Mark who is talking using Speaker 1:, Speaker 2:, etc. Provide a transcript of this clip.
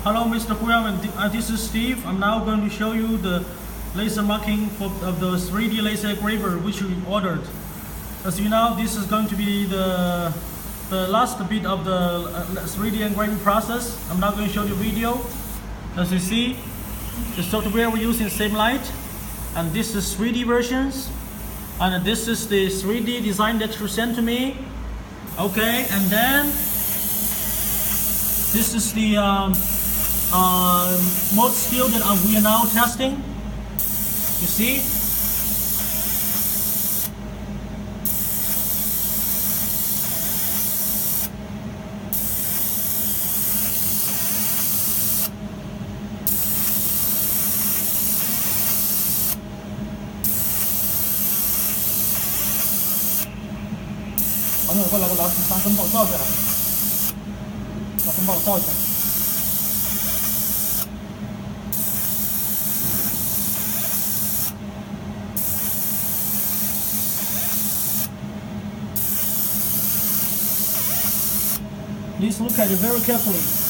Speaker 1: Hello, Mr. Huang, this is Steve. I'm now going to show you the laser marking of the 3D laser engraver which we ordered. As you know, this is going to be the last bit of the 3D engraving process. I'm now going to show you a video. As you see, the software we're using same light, and this is 3D versions, and this is the 3D design that you sent to me. Okay, and then this is the mode skill that we are now testing. You see?过来，拿灯把我照下来，把灯把我照一下。Please look at it very carefully.